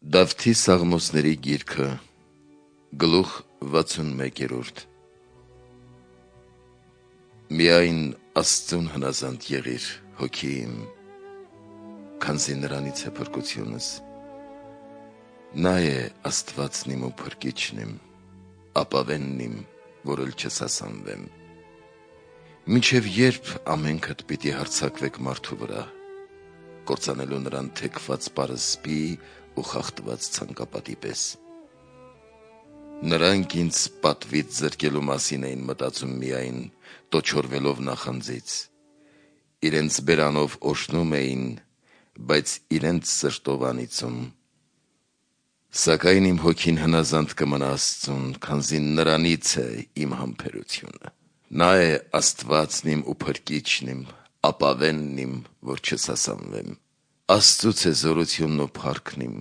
Դավթի Սաղմոսների գիրքը, գլուխ 61-րդ Միայն Աստծուն հնազանդ եղիր, հոգի իմ, քանզի նրանից է փրկությունս։ Նա է Աստվածն իմ ու փրկիչն իմ, ապավենն իմ, որ ել չսասանվեմ։ Մինչև երբ ամենքդ պիտի հարձակվեք մարդու վրա, կործանելու նրան թեքված պարսպի ու խախտված ցանկապատի պես։ Նրանք ինձ պատվից զրկելու մասին էին մտածում միայն, տոչորվելով նախանձից։ Իրենց բերանով օժտնում էին, բայց իրենց սրտով անիծում։ Սակայն իմ հոգին հնազանդ կմնա Աստծուն, քանզի նրանից է իմ համբերությունը։ Նա է Աստվածն իմ ու փրկիչն իմ, ապավենն իմ, որ չսասանվեմ։ Աստծուց է զորությունն ու փառքն իմ,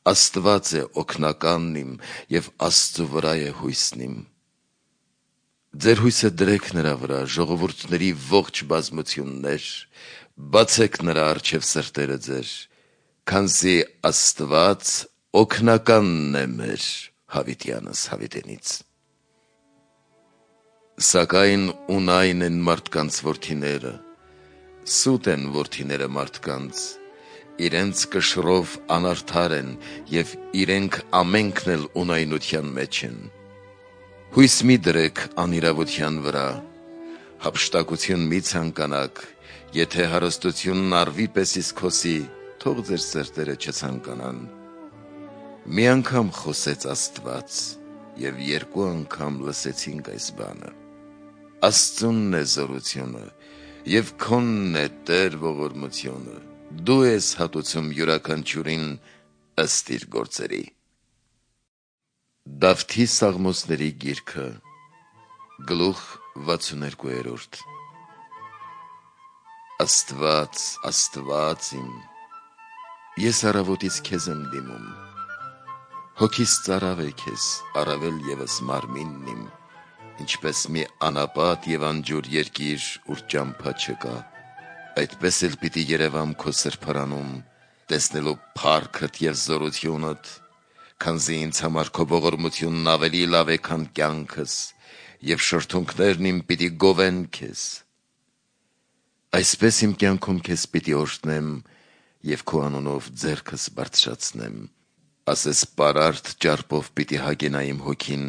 Աստված է օգնականն իմ և Աստծու վրա է հույսն իմ։ Ձեր հույսը դրեք նրա վրա, ժողովուրդների ողջ բազմություններ, բացեք նրա առջև սրտերը ձեր, քանզի Աստված օգնականն է մեր հավիտյանս հավիտենից։ Սակայն ունայն են մարդկանց որդիները, սուտ են որդիները մարդկանց, իրենց կշռով անարդար են և իրենք ամենքն էլ ունայնության մեջ են։ Հույս մի դրեք անիրավության վրա, հափշտակություն մի ցանկանաք, եթե հարստությունն առվի պես իսկ հոսի, թող ձեր սրտերը չցանկանան։ Մի անգամ խոսեց Աստված, և երկու անգամ լսեցինք այս բանը։ Աստծունն է զորությունը, և քոնն է Տեր ողորմությունը, դու ես հատուցում յուրաքանչյուրին ըստ իր գործերի։ Դավթի Սաղմոսների գիրքը, գլուխ 62-րդ Աստված, Աստված իմ, ես առավոտից քեզ եմ դիմում, հոգիս ծարավ է քեզ, առավել ևս մարմինն իմ, ինչպես մի անապատ և անջուր երկիր, ուր ճամփա չկա, այդպես էլ պիտի երևամ քո սրբարանում, տեսնելով փառքդ և զորությունդ, քանզի ինձ համար քո ողորմությունն ավելի լավ է, քան կյանքս, և շրթունքներն իմ պիտի գովեն քեզ։ Այսպես իմ կյանքում քեզ պիտի օրհնեմ և քո անունով ձեռքս բարձրացնեմ, ասես պարարտ ճարպով պիտի հագենա իմ հոգին,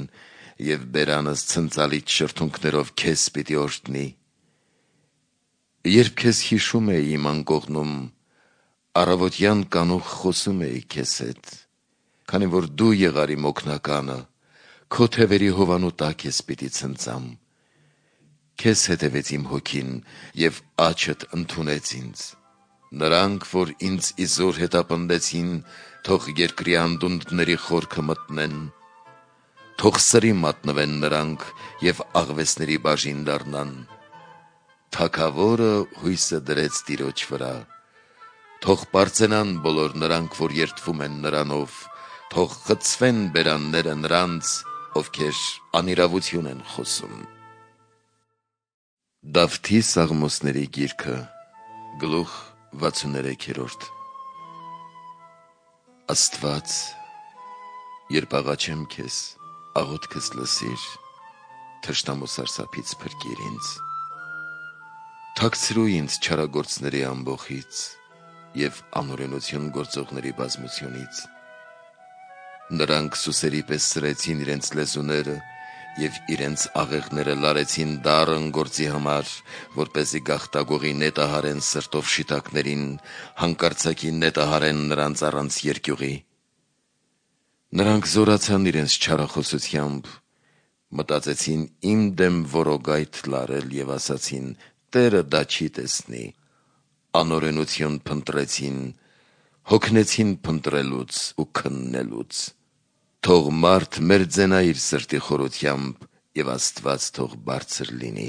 և բերանս ցնծալից շրթունքներով քեզ պիտի օրհնի։ Երբ քեզ հիշում էի իմ անկողնում, առավոտյան կանուխ խոսում էի քեզ հետ, քանի որ դու եղար իմ օգնականը, քո թևերի հովանու տակ ես պիտի ցնծամ։ Քեզ հետևեց իմ հոգին, և աչդ ընդունեց ինձ։ Նրանք, որ ինձ իզոր հետապնդեցին, թող երկրի անդունդների խորքը մտնեն, թող սրի մատնվեն նրանք և աղվեսների բաժին դառնան։ Թագավորը հույսը դրեց Տիրոջ վրա, թող պարծենան բոլոր նրանք, որ երդվում են նրանով, թող խցվեն բերանները նրանց, ովքեր անիրավություն են խոսում։ Դավթի Սաղմոսների գիրքը, գլուխ 63-րդ Աստված, երբ աղաչեմ քեզ, աղոթքս լսիր, թշնամու սարսափից փրկիր ինձ։ Թաքցրու ինձ չարագործների ամբոխից և անօրենություն գործողների բազմությունից։ Նրանք սուսերի պես սրեցին իրենց լեզուները և իրենց աղեղները լարեցին դառն գործի համար, որպեսզի գաղտագողի նետահարեն սրտով շիտակներին, հանկարծակի նետահարեն նրանց առանց երկյուղի։ Նրանք զորացան իրենց չարախոսությամբ, մտածեցին իմ դեմ որոգայթ լարել և ասացին. Տերը դա չի տեսնի։ Անօրենություն փնտրեցին, հոգնեցին փնտրելուց ու քննելուց։ Թող մարդ մերձենա իր սրտի խորությամբ, և Աստված թող բարձր լինի։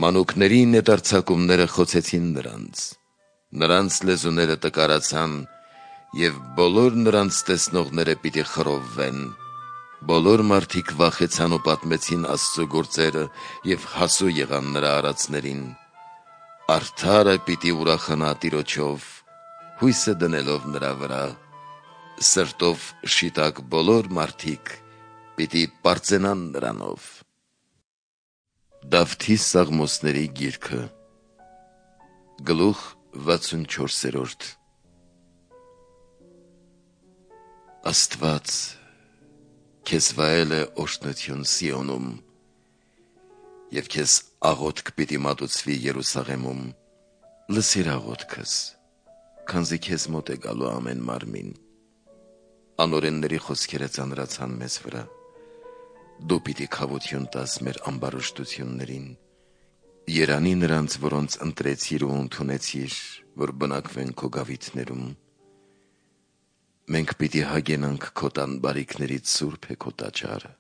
Մանուկների նետարձակումները խոցեցին նրանց լեզուները տկարացան, և բոլոր նրանց տեսնողները պիտի խռովվեն։ Բոլոր մարդիկ վախեցան ու պատմեցին Աստծու գործերը և հասու եղան նրա արածներին։ Արդարը պիտի ուրախանա Տիրոջով, հույսը դնելով նրա վրա, սրտով շիտակ բոլոր մարդիկ պիտի պարծենան նրանով։ Դավթի Սաղմոսների գիրքը գլուխ 64-րդ Աստված քեզ վայել է օշնություն Սիոնում, և քեզ աղոթք պիտի մատուցվի Երուսաղեմում, լսիր աղոթքս, քանզի քեզ մոտ է գալու ամեն մարմին։ Անօրենների խոսքերը ծանրացան մեզ վրա, դու պիտի քավություն տաս մեր ամբարշտություններին, երանի նրանց, որոնց ընտրեցիր ու ընդունեցիր, որ բնակվեն քո գավիթներում։ Մենք պիտի հագենանք քո տան բարիքներից սուրբ է քո տաճարը։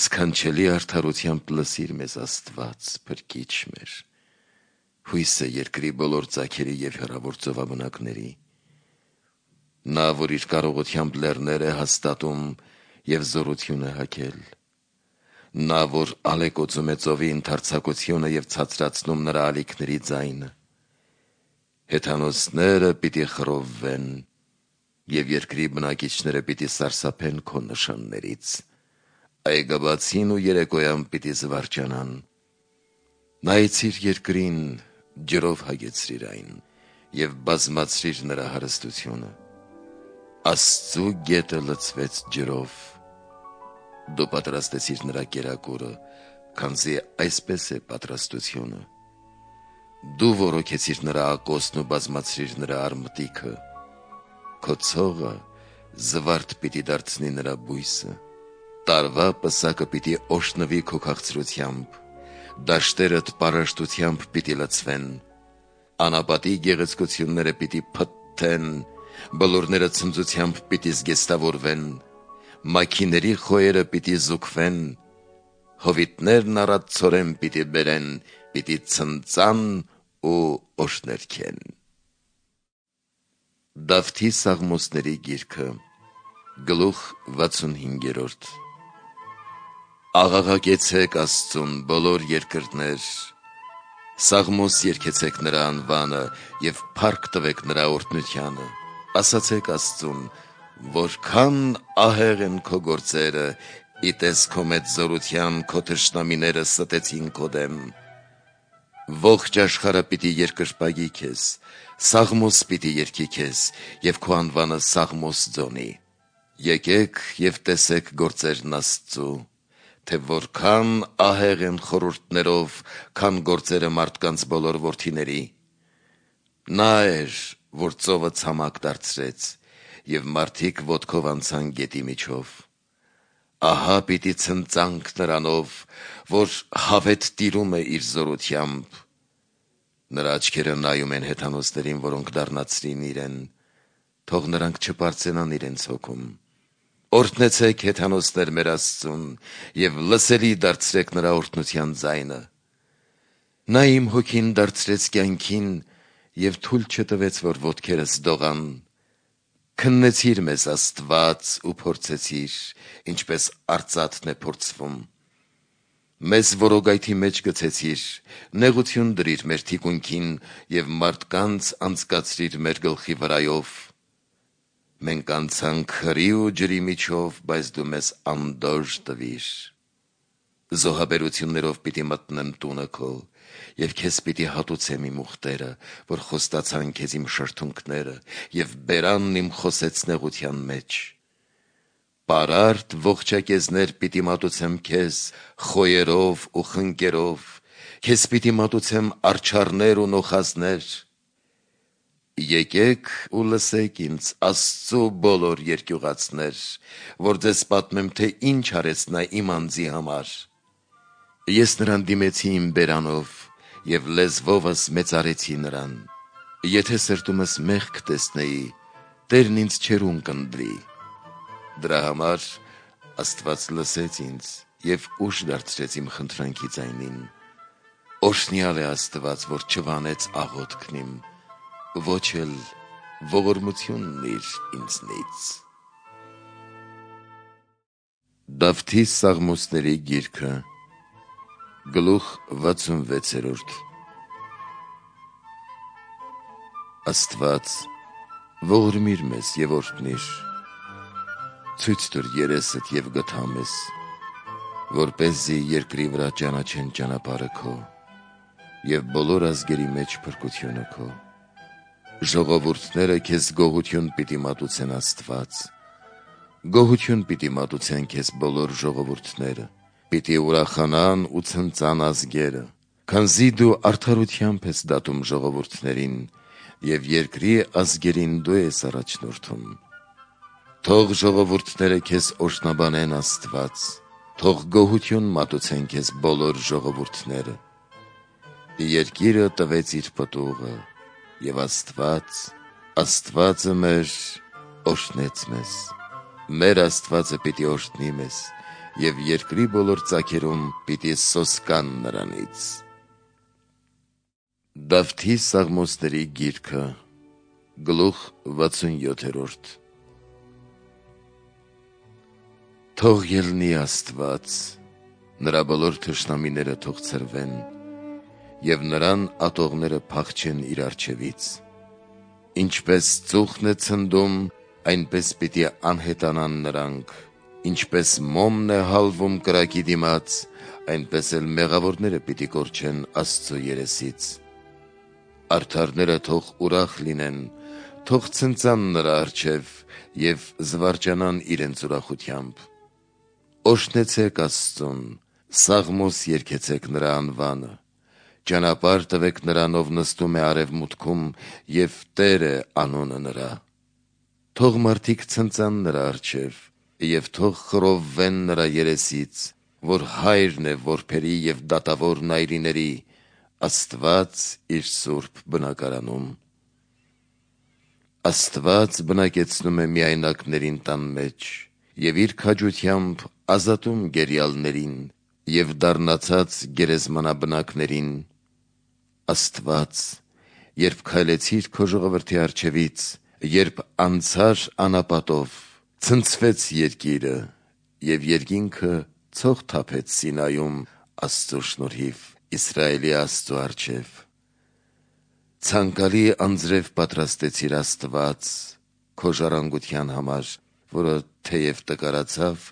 Սքանչելի արդարությամբ լսիր մեզ Աստված, փրկիչ մեր, հույսը երկրի բոլոր ծագերի և հեռավոր ծովաբնակների։ Նա, որ իր կարողությամբ լեռներ է հաստատում և զորություն է հագել։ Նա, որ ալեկոծում է ծովի ընդարձակությունը և ցածրացնում նրա ալիքների ձայնը։ Հեթանոսները պիտի խռովվեն, և երկրի բնակիչները պիտի սարսափեն քո նշաններից, այգաբացին ու երեկոյան պիտի զվարճանան։ Նայեցիր երկրին, ջրով հագեցրիր այն, և բազմացրիր նրա հարստությունը։ Աստծու գետը լցվեց ջրով, դու պատրաստեցիր նրա կերակուրը, քանզի այսպես է պատրաստությունը։ Դու որոքեցիր նրա ակոսն ու բազմացրիր նրա արմտիքը, քո ցողը զվարթ պիտի դարձնի նրա բույսը, տարվա պսակը պիտի օշնվի քո քաղցրությամբ, դաշտերդ պարաշտությամբ պիտի լցվեն, անապատի գեղեցկությունները պիտի փթթեն, բլուրները ցնծությամբ պիտի զգեստավորվեն, մաքիների խոյերը պիտի զուգվեն, հովիտներն առատցորեն պիտի բերեն, պիտի ցնծան ու օշներքեն։ Դավթի Սաղմոսների գիրքը գլուխ 65-րդ Աղաղակեցեք Աստծուն բոլոր երկրներ, Սաղմոս երգեցեք նրա անվանը և փառք տվեք նրա օրհնությանը, ասացեք Աստծուն, որքան ահեղ են քո գործերը, ի տես քո մեծ զորության քո թշնամիները ստեցին քո դեմ։ Ողջ աշխարհը պիտի երկրպագի քեզ, Սաղմոս պիտի երգի քեզ և քո անվանը Սաղմոս ձոնի։ Եկեք և տեսեք գործերն Աստծու, թե որքան ահեղ են խորհուրդներով, քան գործերը մարդկանց բոլոր որդիների։ Նա էր, որ ծովը ցամաք դարձրեց, և մարդիկ ոտքով անցան գետի միջով։ Ահա պիտի ցնծանք նրանով, որ հավետ տիրում է իր զորությամբ։ Նրա աչքերը նայում են հեթանոսներին, որոնք դառնացրին իրեն, թող նրանք չպարծենան իրենց հոգում։ Օրհնեցեք հեթանոսներ մեր Աստծուն և լսելի դարձրեք նրա օրհնության ձայնը։ Նա իմ հոգին դարձրեց կյանքին և թույլ չտվեց, որ ոտքերս դողան։ Քննեցիր մեզ Աստված ու փորձեցիր, ինչպես արծաթն է փորձվում։ Մեզ որոգայթի մեջ գցեցիր, նեղություն դրիր մեր թիկունքին և մարդկանց անցկացրիր մեր գլխի վրայով։ Մենք անցանք հրի ու ջրի միջով, բայց դու մեզ անդորր տվիր։ Զոհաբերություններով պիտի մտնեմ տունը քո, և քեզ պիտի հատուցեմ իմ ուխտերը, որ խոստացան քեզ իմ շրթունքները, և բերանն իմ խոսեց նեղության մեջ։ Պարարտ ողջակեզներ պիտի մատուցեմ քեզ, խոյերով ու խնկերով, քեզ պիտի մատուցեմ արջառներ ու նոխազներ։ Եկեք ու լսեք ինձ, Աստծու բոլոր երկյուղածներ, որ ձեզ պատմեմ, թե ինչ արեց նա իմ անձի համար։ Ես նրան դիմեցի իմ բերանով և լեզվովս մեծարեցի նրան։ Եթե սրտումս մեղք տեսնեի, Տերն ինձ չէր ունկնդրի։ Դրա համար Աստված լսեց ինձ և ուշ դարձրեց իմ խնդրանքի ձայնին։ Օրհնյալ է Աստված, որ չվանեց աղոթքն իմ, ոչ էլ ողորմությունն իր ինձնից։ Դավթի Սաղմոսների գիրքը գլուխ 66 Աստված, ողորմիր մեզ եւ օրհնիր, ցույց տուր երեսդ եւ գթամես, որպեսզի երկրի վրա ճանաչեն ճանապարհը քո եւ բոլոր ազգերի մեջ փրկությունը քո։ Ժողովուրդները քեզ գոհություն պիտի մատուցեն Աստված, գոհություն պիտի մատուցեն քեզ բոլոր ժողովուրդները, պիտի ուրախանան ու ցնծան ազգերը, քանզի դու արդարությամբ ես դատում ժողովուրդներին եւ երկրի ազգերին դու ես առաջնորդում։ Թող ժողովուրդները քեզ օրհնաբանեն Աստված, թող գոհություն մատուցեն քեզ բոլոր ժողովուրդները։ Երկիրը տվեց իր պտուղը, եւ Աստվածը մեր օրհնեց մեզ։ Մեր Աստվածը պիտի օրհնի մեզ, եւ երկրի բոլոր ծագերում պիտի սոսկան նրանից։ Դավթի Սաղմոսների գիրքը, գլուխ 67։ Թող ելնի Աստված, նրա բոլոր թշնամիները թող ցրվեն, եւ նրան ատողները փախչեն իր առջևից։ Ինչպես ծուխն է ցնդում, այնպես պիտի անհետանան նրանք, ինչպես մոմն է հալվում կրակի դիմաց, այնպես էլ մեղավորները պիտի կորչեն Աստծո երեսից։ Արդարները թող ուրախ լինեն, թող ցնծան նրա առջև եւ զվարճանան իրենց ուրախությամբ։ Օրհնեցեք Աստծուն, սաղմոս երգեցեք նրա անվանը, ճանապարհ տվեք նրան, ով նստում է արևմուտքում, եւ Տեր է անունը նրա։ Թող մարդիկ ցնծան նրա առջև, եւ թող խռովվեն նրա երեսից, որ հայրն է որբերի եւ դատավոր նայրիների, Աստված իր սուրբ բնակարանում։ Աստված բնակեցնում է միայնակներին տան մեջ, եւ իր քաջությամբ ազատում գերյալներին եւ դառնացած գերեզմանաբնակներին։ Աստված, երբ քայլեցիր քո ժողովրդի առջևից, երբ անցար անապատով, ցնցվեց երկիրը, եւ երկինքը ցող թափեց Սինայում Աստծո շնորհիվ Իսրայելի Աստծո առջև։ Ցանկալի անձրև պատրաստեցիր Աստված քո ժառանգության համար, որը թեև տկարացավ,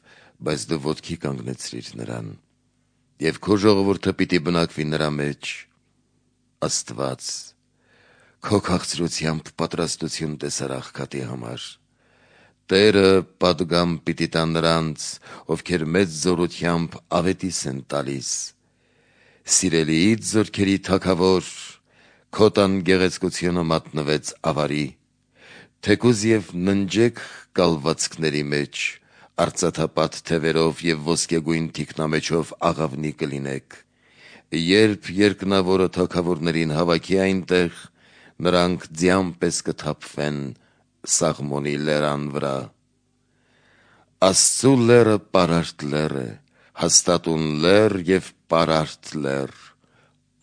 բայց դու ոտքի կանգնեցրիր նրան, եւ քո ժողովուրդը պիտի բնակվի նրա մեջ։ Աստված, քո քաղցրությամբ պատրաստություն տեսար աղքատի համար։ Տերը պատգամ պիտի տա նրանց, ովքեր մեծ զորությամբ ավետիս են տալիս։ Սիրելիից զորքերի թագավոր, քո տան գեղեցկությունը մատնվեց ավարի, թեկուզ եւ ննջեք կալվածքների մեջ, արծաթապատ թևերով եւ ոսկեգույն թիկնամեջով աղավնի կլինեք։ Երբ երկնավորը թագավորներին հավաքի այնտեղ, նրանք ձյան պես կթափվեն Սաղմոնի լերան վրա։ Աստծու լերը պարարտ լեր է, հաստատուն լեր եւ պարարտ լեր։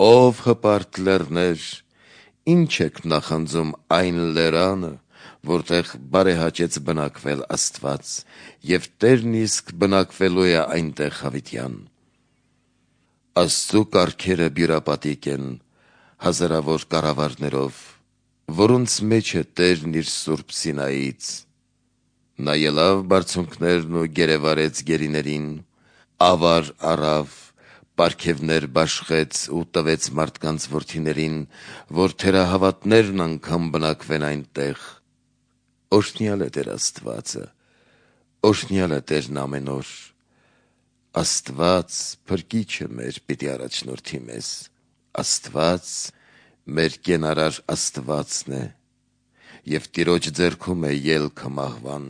Ով հպարտ լերներ, ինչ եք նախանձում այն լերանը, որտեղ բարեհաճեց բնակվել Աստված, եւ Տերն իսկ բնակվելու է այնտեղ հավիտյան։ Աստծու կառքերը բյուրապատիկ են, հազարավոր կառավարներով, որոնց մեջ է Տերն իր սուրբ Սինայից։ Նա ելավ բարձունքներն ու գերեվարեց գերիներին, ավար առավ, պարգևներ բաշխեց ու տվեց մարդկանց որդիներին, որ թերահավատներն անգամ բնակվեն այնտեղ։ Օրհնյալ է Տեր Աստվածը, օրհնյալ է Տերն ամեն օր։ Աստված փրկիչը մեր պիտի առաջնորդի մեզ, Աստված մեր կենարար Աստվածն է, եւ Տիրոջ ձեռքում է ելքը մահվան։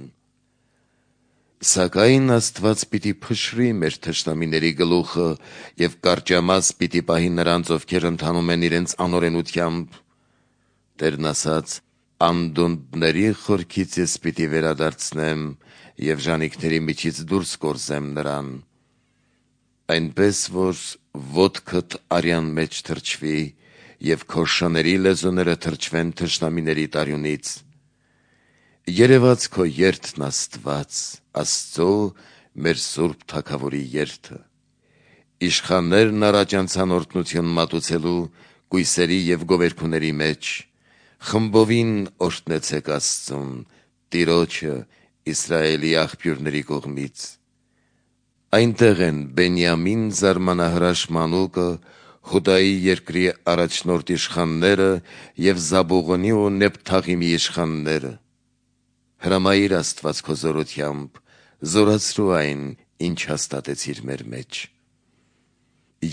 Սակայն Աստված պիտի փշրի մեր թշնամիների գլուխը եւ կարճամաս պիտի պահի նրանց, ովքեր ընթանում են իրենց անօրենությամբ։ Տերն ասաց. անդունդների խորքից ես պիտի վերադարձնեմ եւ ժանիքների միջից դուրս կորզեմ նրան, այնպես որ ոտքդ արյան մեջ թրջվի եւ քո շների լեզուները թրջվեն թշնամիների տարյունից։ Երևաց քո երթն Աստված, Աստծո մեր Սուրբ Թագավորի երթը։ Իշխաններն առաջ անցան օրհնություն մատուցելու կույսերի եւ գովերքուների մեջ, խմբովին օրհնեցեք Աստծուն, Տիրոջը Իսրայելի աղբյուրների կողմից։ Այնտեղ են Բենյամին զարմանահրաշ մանուկը, Հուդայի երկրի առաջնորդ իշխանները և Զաբուղոնի ու Նեփթաղիմի իշխանները։ Հրամայիր Աստված քո զորությամբ, զորացրու այն, ինչ հաստատեցիր մեր մեջ։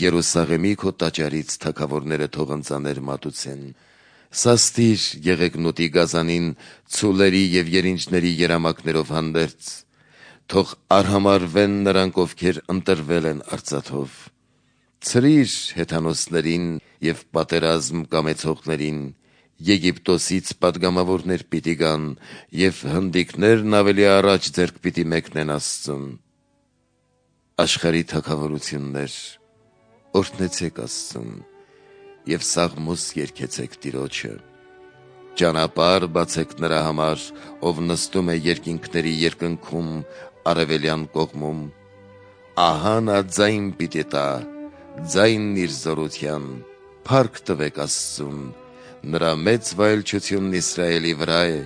Երուսաղեմի քո տաճարից թագավորները թող ընծաներ մատուցեն, սաստիր եղեգնուտի գազանին ցուլերի և երինջների երամակներով հանդերձ, թող արհամարվեն նրանք, ովքեր ընտրվել են արծաթով։ Ցրիր հեթանոսներին և պատերազմ կամեցողներին, Եգիպտոսից պատգամավորներ պիտի գան, և հնդիկներն ավելի առաջ ձեռք պիտի մեկնեն Աստծուն։ Աշխարհի թագավորություններ, օրհնեցեք Աստծուն և սաղմոս երգեցեք Տիրոջը։ Ճանապարհ բացեք նրա համար, ով նստում է երկինքների երկնքում արևելյան կողմում։ Ահա նա ձայն պիտի տա, ձայնն իր զորության, փառք տվեք Աստծուն, նրա մեծ վայելչությունն Իսրայելի վրա է,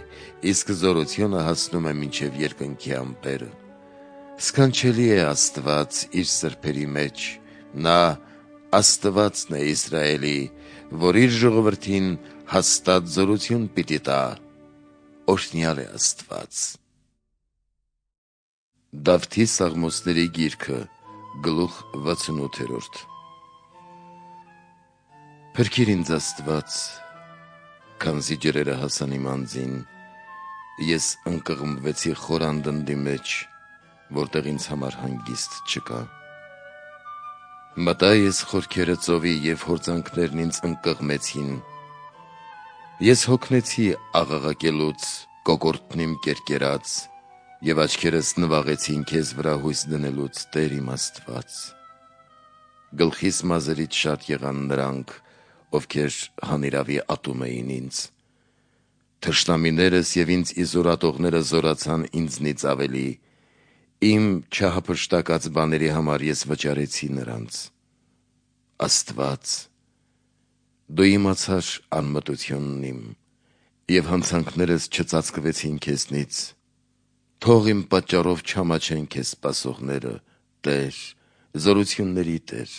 իսկ զորությունը հասնում է մինչև երկնքի ամպերը։ Սքանչելի է Աստված իր սրբերի մեջ, նա Աստվածն է Իսրայելի, որ իր ժողովրդին հաստատ զորություն պիտի տա, օրհնյալ է Աստված։ Դավթի սաղմոսների գիրքը, գլուխ 68։ Փրկիր ինձ Աստված, քանզի ջրերը հասան իմ անձին, ես ընկղմվեցի խոր անդնդի մեջ, որտեղ ինձ համար հանգիստ չկա։ Մտա ես խորքերը ծովի և հորձանքներն ինձ ընկղմեցին։ Ես հոգնեցի աղաղակելուց, կոկորդն իմ կերկերաց, և աչքերս նվաղեցին քեզ վրա հույս դնելուց, Տեր իմ Աստված։ Գլխիս մազերից շատ եղան նրանք, ովքեր հանիրավի ատում էին ինձ։ Թշնամիներս և ինձ իզորատողները զորացան ինձնից ավելի, իմ չհափշտակած բաների համար ես վճարեցի նրանց։ Աստված, դու իմացար անմտությունն իմ, և հանցանքներս չծածկվեցին քեզնից։ Թող իմ պատճառով չամաչեն քեզ սպասողները, Տեր, զորությունների Տեր։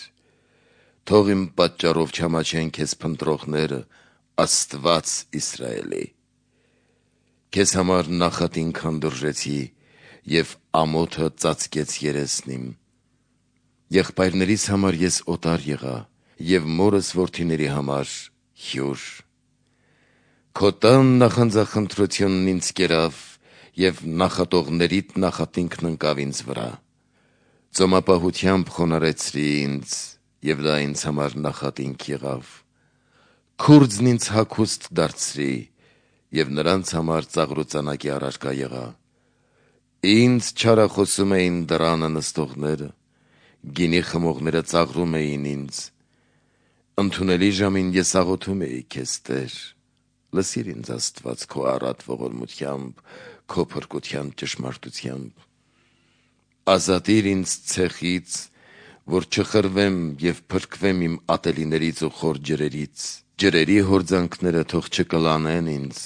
Թող իմ պատճառով չամաչեն քեզ փնտրողները, Աստված Իսրայելի։ Քեզ համար նախատին քանդուրժեցի, և ամոթը ծածկեց երեսն իմ։ Եղբայրներիս համար ես օտար եղա, և մորս որդիների համար հյուր։ Քո տան նախանձախնդրությունն ինձ կերավ, և նախատողներիդ նախատինքն ընկավ ինձ վրա։ Ծոմապահությամբ խոնարհեցրի ինձ, և դա ինձ համար նախատինք եղավ։ Քուրձն ինձ հագուստ դարձրի, և նրանց համար ծաղրուծանակի առարկա եղա։ Ինձ չարախոսում էին դռանը նստողները, գինի խմողները ծաղրում էին ինձ։ Ընդունելի ժամին ես աղոթում էի քեզ, Տեր, լսիր ինձ Աստված քո առատ ողորմությամբ, քո փրկության ճշմարտությամբ։ Ազատիր ինձ ցեխից, որ չխրվեմ և փրկվեմ իմ ատելիներից ու խոր ջրերից։ Ջրերի հորձանքները թող չկլանեն ինձ,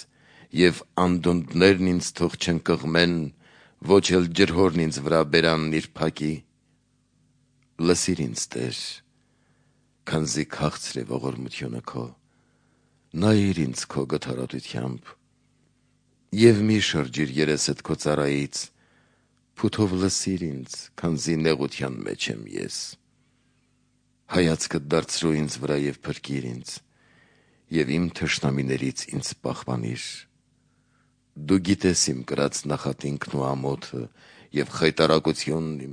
և անդունդներն ինձ թող չընկղմեն, ոչ էլ ջրհորն ինձ վրա բերանն իր փակի։ Լսիր ինձ, Տեր, քանզի քաղցր է ողորմությունը քո, նայիր ինձ քո գթառատությամբ, և մի շրջիր երեսդ քո ծառայից, փութով լսիր ինձ, քանզի նեղության մեջ եմ ես։ Հայացքդ դարձրու ինձ վրա և փրկիր ինձ, և իմ թշնամիներից ինձ պահպանիր։ Դու գիտես իմ կրած նախատինքն ու ամոթը և խայտառակությունն իմ,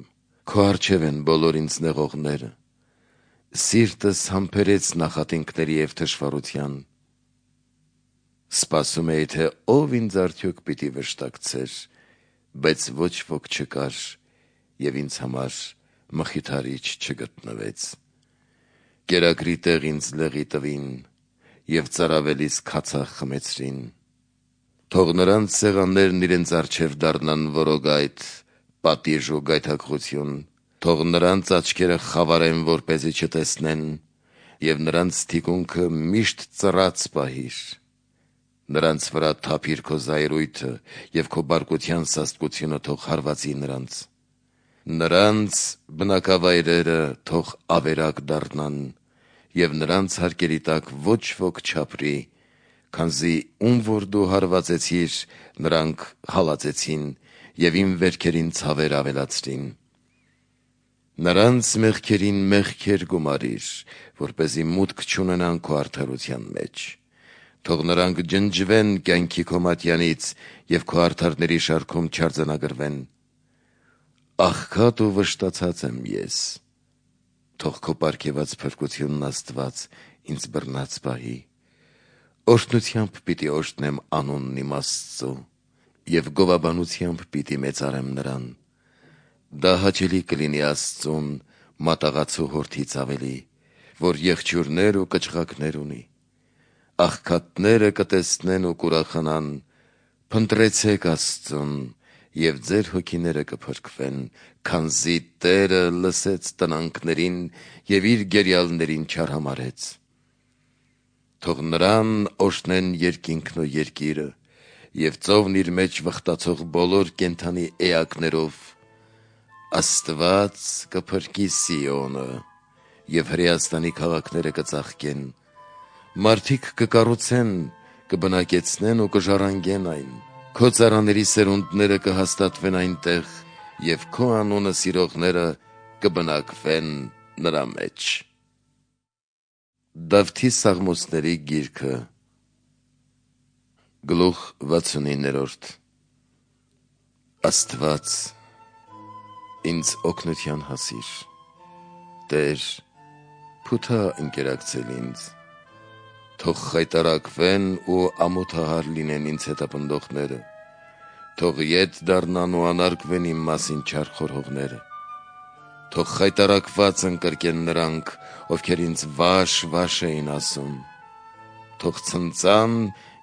քո առջև են բոլոր ինձ նեղողները։ Սիրտս համբերեց նախատինքների և թշվառության։ Սպասում էի, թե ով ինձ արդյոք պիտի վշտակցեր, բայց ոչ ոք չկար, և ինձ համար մխիթարիչ չգտնվեց։ Կերակրի տեղ ինձ լեղի տվին, և ծարավելիս քացախ խմեցրին։ Թող նրանց սեղաններն իրենց առջև դառնան որոգայթ, պատիժ ու գայթակղություն, թող նրանց աչքերը խավարեն, որպեսզի չտեսնեն, և նրանց թիկունքը միշտ ծռած պահիր։ Նրանց վրա թափիր քո զայրույթը և քո բարկության սաստկությունը թող հարվածի նրանց։ Նրանց բնակավայրերը թող ավերակ դառնան, և նրանց հարկերի տակ ոչ ոք չապրի, քանզի ում որ դու հարվածեցիր, նրանք հալածեցին և իմ վերքերին ցավեր ավելացրին։ Նրանց մեղքերին մեղքեր գումարիր, որպեսզի մուտք չունենան քո արդարության մեջ։ Թող նրանք ջնջվեն կյանքի քո մատյանից և քո արդարների շարքում չարձանագրվեն։ Աղքատ ու վշտացած եմ ես, թող քո պարգևած փրկությունն Աստված ինձ բռնած պահի։ Օրհնությամբ պիտի օրհնեմ անունն իմ Աստծու և գովաբանությամբ պիտի մեծարեմ նրան։ Դա հաճելի կլինի Աստծուն մատաղացու հորթից ավելի, որ եղջյուրներ ու կճղակներ ունի։ Աղքատները կտեսնեն ու կուրախանան, փնտրեցեք Աստծուն, և ձեր հոգիները կփրկվեն, քանզի Տերը լսեց տնանքներին և իր գերյալներին չարհամարհեց։ Թող նրան օրհնեն երկինքն ու երկիրը, և ծովն իր մեջ վխտացող բոլոր կենդանի էակներով։ Աստված կփրկի Սիոնը, և Հրեաստանի քաղաքները կծաղկեն։ Մարդիկ կկառուցեն, կբնակեցնեն ու կժառանգեն այն։ Քո ծառաների սերունդները կհաստատվեն այնտեղ, և քո անունը սիրողները կբնակվեն նրա մեջ։ Դավթի Սաղմոսների գիրքը, գլուխ 69։ Աստված, ինձ օգնության հասիր։ Տեր, փութա ընկերակցել ինձ։ Թող խայտարակվեն ու ամոթահար լինեն ինձ հետապնդողները։ Թող ետ դառնան ու անարգվեն իմ մասին չար խորհողները։ Թող խայտարակված ընկրկեն նրանք, ովքեր ինձ վաշ էին ասում։ Թող ցնծան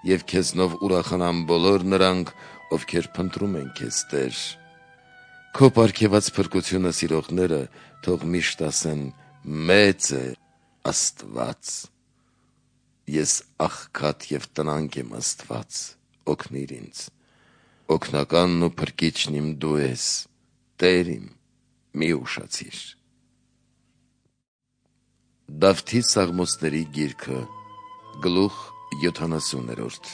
և քեզնով ուրախանան բոլոր նրանք, ովքեր փնտրում են քեզ, Տեր։ Քո պարգևած փրկությունը սիրողները թող միշտ ասեն. «Մեծ է Աստված»։ Ես աղքատ և տնանկ եմ, Աստված, օգնիր ինձ։ Օգնականն ու փրկիչն իմ դու ես, Տեր իմ, մի ուշացիր։ Դավթի Սաղմոսների գիրքը, գլուխ 70։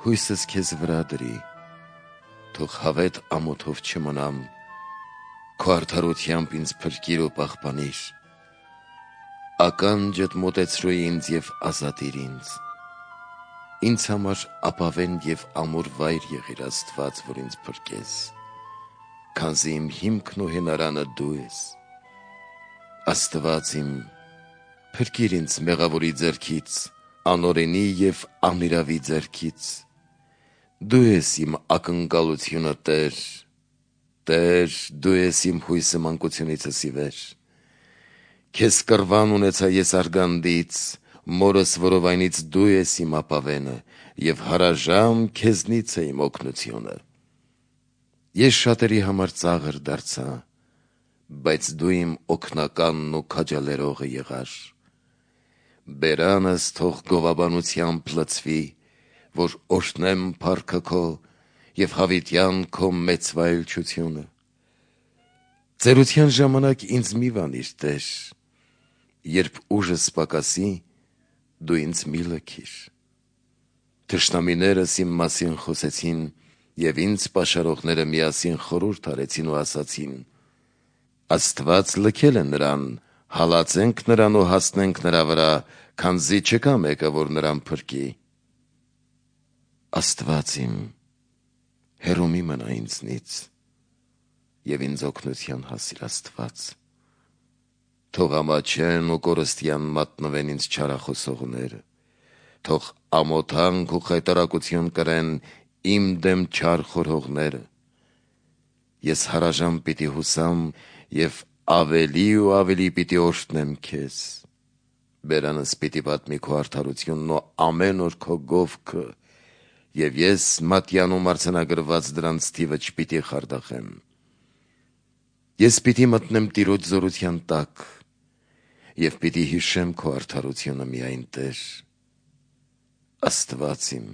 Հույսս քեզ վրա դրի, թող հավետ ամոթով չմնամ, քո արդարությամբ ինձ փրկիր ու պահպանիր։ Ականջդ մոտեցրու ինձ և ազատիր ինձ։ Ինձ համար ապավեն և ամուր վայր եղիր, Աստված, որ ինձ փրկես, քանզի իմ հիմքն ու հենարանը դու ես։ Աստված իմ, փրկիր ինձ մեղավորի ձեռքից, անօրենի և անիրավի ձեռքից։ Դու ես իմ ակնկալությունը, Տեր, Տեր, դու ես իմ հույսը մանկությունիցս ի վեր։ Քեզ կռվան ունեցա ես արգանդից, մորս որովայնից դու ես իմ ապավենը, և հարաժամ քեզնից է իմ օգնությունը։ Ես շատերի համար ծաղր դարձա, բայց դու իմ օգնականն ու քաջալերողը եղար։ Բերանս թող գովաբանությամբ լցվի, որ օրհնեմ փառքը քո և հավիտյան քո մեծ վայելչությունը։ Ծերության ժամանակ ինձ մի վանիր, Տեր, երբ ուժս պակասի, դու ինձ մի լքիր։ Թշնամիներս իմ մասին խոսեցին, և ինձ պաշարողները միասին խորհուրդ արեցին ու ասացին. Աստված լքել է նրան, հալածենք նրան ու հասնենք նրա վրա, քանզի չկա մեկը, որ նրան փրկի։ Աստված իմ, հեռու մի մնա ինձնից, և ինձ օգնության հասիր, Աստված։ Թող ամաչեն ու կորստյան մատնվեն ինձ չարախոսողները, թող ամոթանք ու խայտարակություն կրեն իմ դեմ չար խորհողները։ Ես հարաժամ պիտի հուսամ և ավելի ու ավելի պիտի օրհնեմ քեզ։ Բերանս պիտի պատմի քո արդարությունն ու ամեն օր քո գովքը, և ես մատյանում արձանագրված դրանց թիվը չպիտի խարդախեմ։ Ես պիտի մտնեմ Տիրոջ զորության տակ, և պիտի հիշեմ քո արդարությունը միայն, Տեր։ Աստված իմ,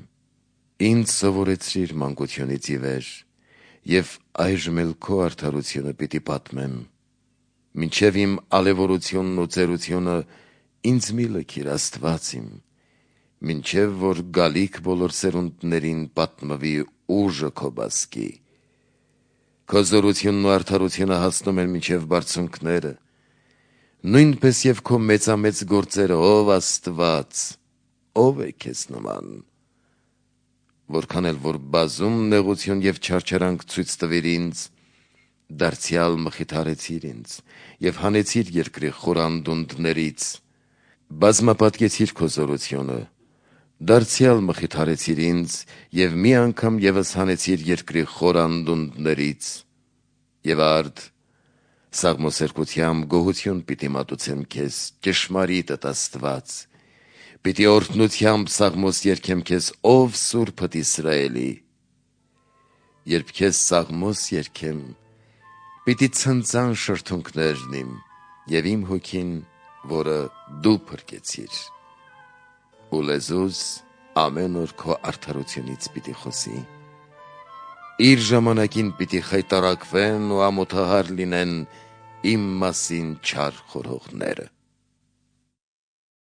ինձ սովորեցրիր մանկությունից ի վեր, և այժմ էլ քո արդարությունը պիտի պատմեմ, մինչև իմ ալևորությունն ու ծերությունը ինձ մի լքիր, Աստված իմ, մինչև որ գալիք բոլոր սերունդներին պատմվի ուժը քո բասկի։ Քո զորությունն ու արդարությունը հասնում են մինչև բարձունքները, նույնպես և քո մեծամեծ գործերը, ով Աստված, ով է քեզ նման։ Որքան էլ որ բազում նեղություն և չարչարանք ցույց տվիր ինձ, դարձյալ մխիթարեցիր ինձ և հանեցիր երկրի խորանդունդներից, բազմապատկեցիր քո զորությունը, դարձյալ մխիթարեցիր ինձ և մի անգամ ևս հանեցիր երկրի խորանդունդներից։ Եվ արդ սաղմոսերկությամբ գոհություն պիտի մատուցեմ քեզ, ճշմարիտդ Աստված, պիտի օրհնությամբ սաղմոս երգեմ քեզ, ով Սուրբդ Իսրայելի։ Երբ քեզ սաղմոս երգեմ, պիտի ցնծան շրթունքներն իմ և իմ հոգին, որը դու փրկեցիր։ Ու լեզուս ամեն օր քո արդարությունից պիտի խոսի։ Իր ժամանակին պիտի խայտառակվեն ու ամոթահար լինեն իմ մասին չար խորհողները։